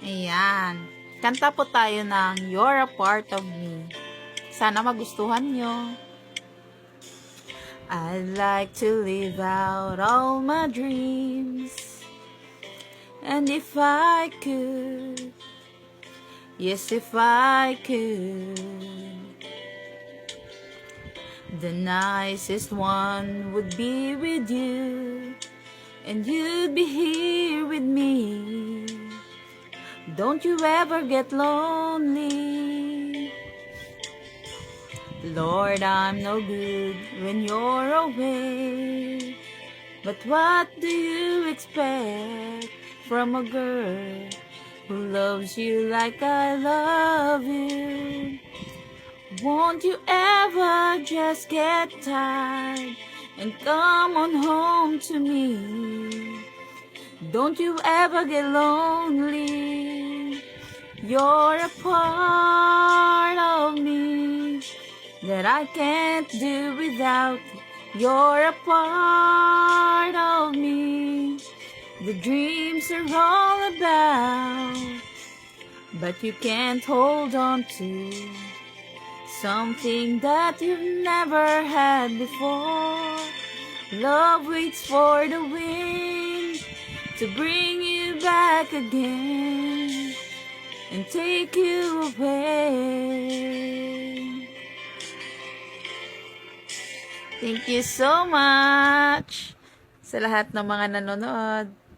Ayan. Kanta po tayo ng You're a Part of Me. Sana magustuhan nyo. I'd like to live out all my dreams. And if I could, yes, if I could, the nicest one would be with you, and you'd be here with me. Don't you ever get lonely. Lord, I'm no good when you're away. But what do you expect from a girl who loves you like I love you? Won't you ever just get tired and come on home to me? Don't you ever get lonely. You're a part of me that I can't do without. You're a part of me the dreams are all about, but you can't hold on to something that you've never had before. Love waits for the wind to bring you back again and take you away. Thank you so much sa lahat ng mga nanonood.